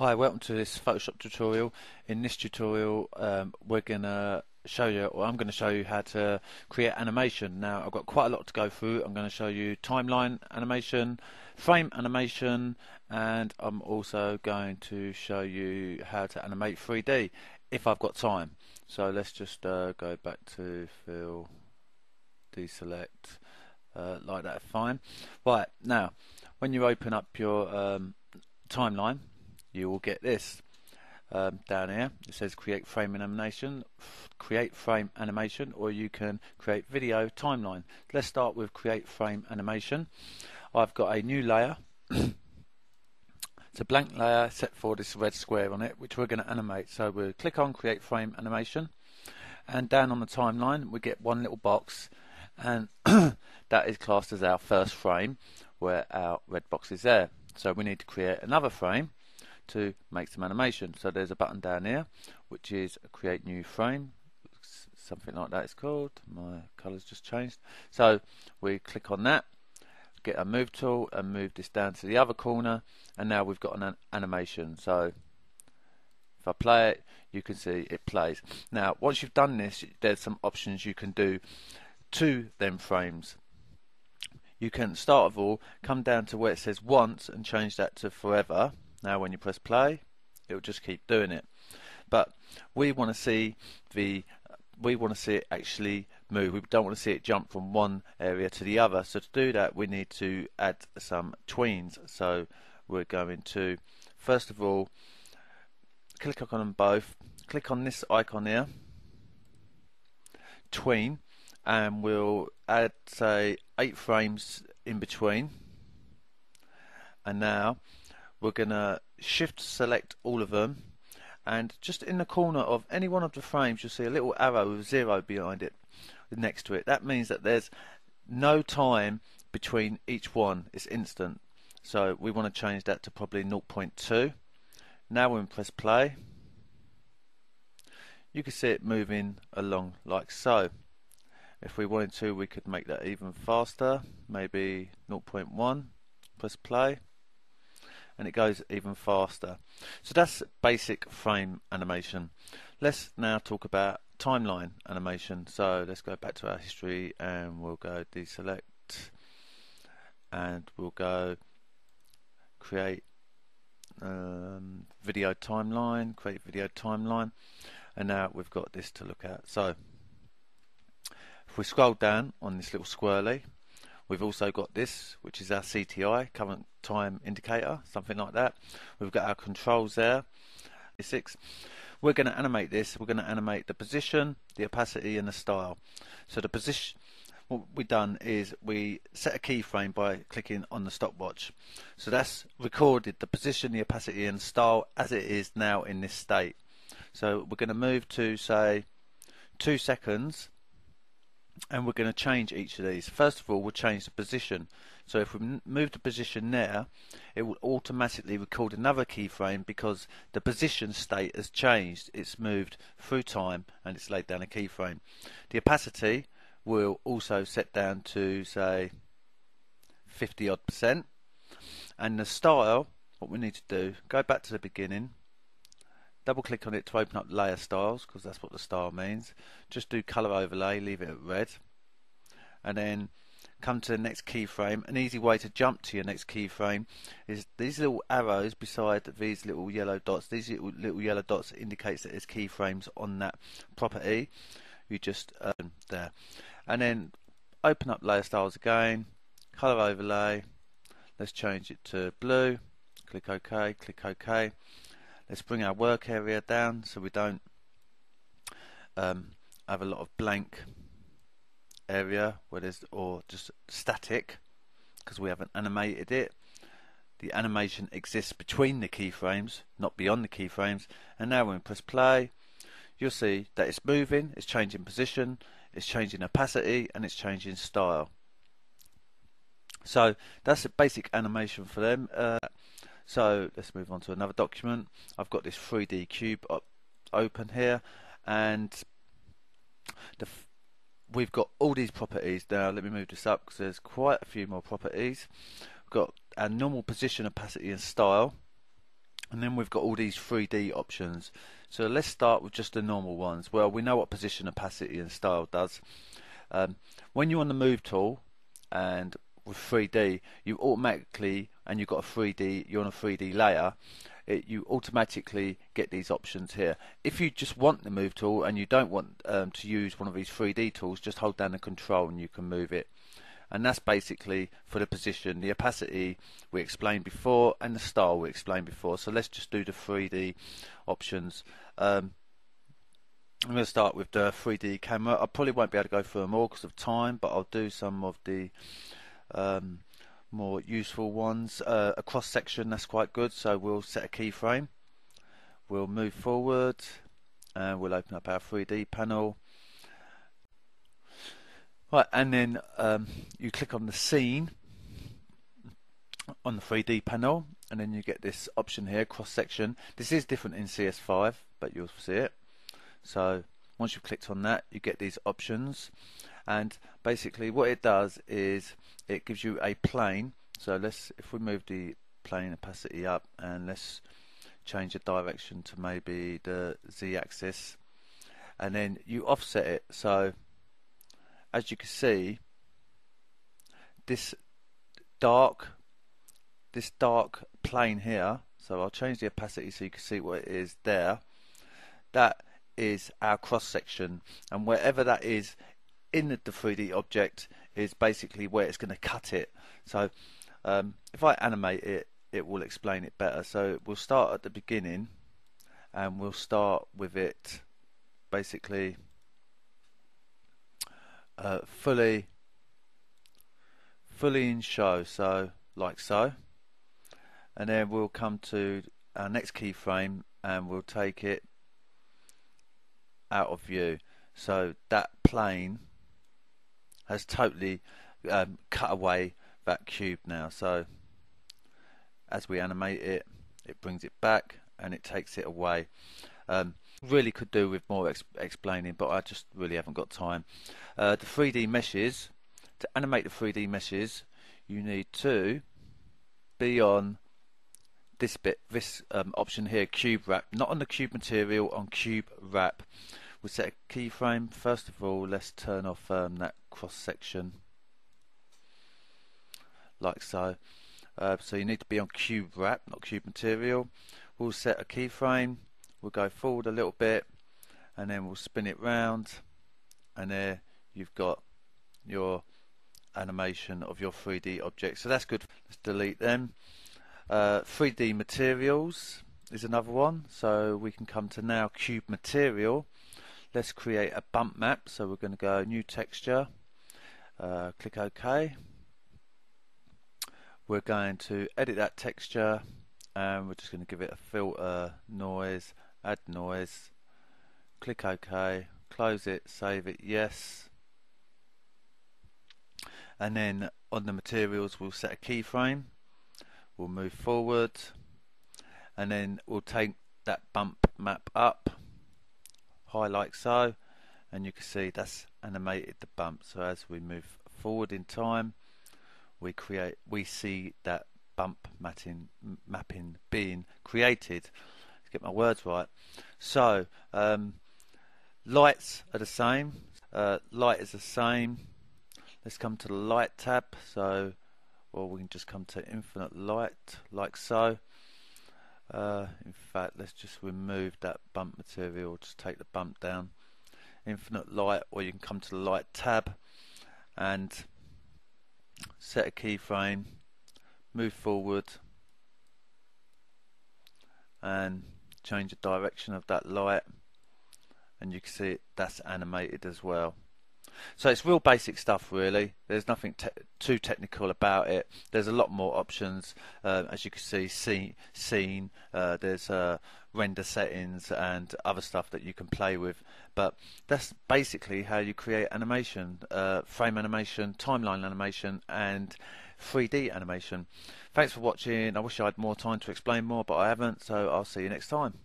Hi, welcome to this Photoshop tutorial. In this tutorial, we're going to show you, or I'm going to show you how to create animation. Now, I've got quite a lot to go through. I'm going to show you timeline animation, frame animation, and I'm also going to show you how to animate 3D if I've got time. So let's just go back to fill, deselect, like that, fine. Right, now, when you open up your timeline, you will get this down here. It says create frame animation, or you can create video timeline. Let's start with create frame animation. I've got a new layer. It's a blank layer set for this red square on it, which we're going to animate. So we'll click on create frame animation, and down on the timeline we get one little box, and that is classed as our first frame where our red box is there. So we need to create another frame to make some animation. So there's a button down here which is create new frame, something like that it's called. My colour's just changed. So we click on that, get a move tool and move this down to the other corner, and now we've got an animation. So if I play it, you can see it plays. Now once you've done this, there's some options you can do to them frames. You can start of all come down to where it says once and change that to forever. Now when you press play, it will just keep doing it. But we want to see it actually move. We don't want to see it jump from one area to the other. So to do that, we need to add some tweens. So we're going to first of all click on them both. Click on this icon here, tween, and we'll add say 8 frames in between. And now we're going to shift select all of them, and just in the corner of any one of the frames you'll see a little arrow with 0 behind it next to it. That means that there's no time between each one, it's instant. So we want to change that to probably 0.2. Now when we press play, you can see it moving along like so. If we wanted to, we could make that even faster, maybe 0.1, press play, and it goes even faster. So that's basic frame animation. Let's now talk about timeline animation. So let's go back to our history and we'll go deselect, and we'll go create video timeline, create video timeline, and now we've got this to look at. So if we scroll down on this little squirrely, we've also got this, which is our CTI, current time indicator, something like that. We've got our controls there, CS6. We're going to animate this. We're going to animate the position, the opacity, and the style. So the position, what we've done is we set a keyframe by clicking on the stopwatch. So that's recorded the position, the opacity, and style as it is now in this state. So we're going to move to say 2 seconds. And we're going to change each of these. First of all, we'll change the position. So if we move the position there, it will automatically record another keyframe because the position state has changed. It's moved through time and it's laid down a keyframe. The opacity will also set down to say 50-odd%. And the style, what we need to do, go back to the beginning, double click on it to open up layer styles, because that's what the style means. Just do color overlay, leave it at red, and then come to the next keyframe. An easy way to jump to your next keyframe is these little arrows beside these little yellow dots. These little yellow dots indicates that there's keyframes on that property. You just there, and then open up layer styles again, color overlay. Let's change it to blue. Click OK. Click OK. Let's bring our work area down so we don't have a lot of blank area where there's, or just static, because we haven't animated it. The animation exists between the keyframes, not beyond the keyframes. And now when we press play, you'll see that it's moving, it's changing position, it's changing opacity, and it's changing style. So that's a basic animation for them. So let's move on to another document. I've got this 3D cube open here, and we've got all these properties. Now let me move this up because there's quite a few more properties. We've got our normal position, opacity, and style. And then we've got all these 3D options. So let's start with just the normal ones. Well, we know what position, opacity and style does. When you're on the move tool and with 3D, you automatically, and you've got a 3D, you're on a 3D layer, you automatically get these options here. If you just want the move tool and you don't want to use one of these 3D tools, just hold down the control and you can move it. And that's basically for the position. The opacity we explained before and the style we explained before. So let's just do the 3D options. I'm going to start with the 3D camera. I probably won't be able to go through them all because of time, but I'll do some of the more useful ones. A cross section, that's quite good. So we'll set a keyframe. We'll move forward and we'll open up our 3D panel. Right, and then you click on the scene on the 3D panel, and then you get this option here, cross section. This is different in CS5, but you'll see it. So once you've clicked on that, you get these options, and basically what it does is it gives you a plane. So if we move the plane opacity up, and let's change the direction to maybe the Z-axis, and then you offset it. So as you can see, this dark plane here, so I'll change the opacity so you can see what it is there. That is our cross section, and wherever that is in the 3D object is basically where it's going to cut it. So if I animate it, it will explain it better. So we'll start at the beginning, and we'll start with it basically fully in show, so like so, and then we'll come to our next keyframe and we'll take it out of view. So that plane has totally cut away that cube now. So as we animate it, it brings it back and it takes it away. Really could do with more explaining, but I just really haven't got time. The 3D meshes, to animate the 3D meshes, you need to be on this bit, this option here, cube wrap, not on the cube material, on cube wrap. We'll set a keyframe. First of all, let's turn off that cross section, like so. So you need to be on cube wrap, not cube material. We'll set a keyframe. We'll go forward a little bit, and then we'll spin it round, and there you've got your animation of your 3D object. So that's good. Let's delete them. 3D materials is another one. So we can come to now cube material. Let's create a bump map. So we're going to go new texture, click OK. We're going to edit that texture, and we're just going to give it a filter, noise, add noise, click OK, close it, save it, yes. And then on the materials we'll set a keyframe, we'll move forward, and then we'll take that bump map up high like so, and you can see that's animated the bump. So as we move forward in time, we see that bump mapping being created. Get my words right. So lights are the same. Light is the same. Let's come to the light tab. So, or we can just come to infinite light, like so. In fact, let's just remove that bump material. Just take the bump down. Infinite light, or you can come to the light tab and set a keyframe. Move forward and change the direction of that light, and you can see that's animated as well. So it's real basic stuff really. There's nothing too technical about it. There's a lot more options, as you can see, scene, there's render settings and other stuff that you can play with, but that's basically how you create animation, frame animation, timeline animation and 3D animation. Thanks for watching. I wish I had more time to explain more, but I haven't, so I'll see you next time.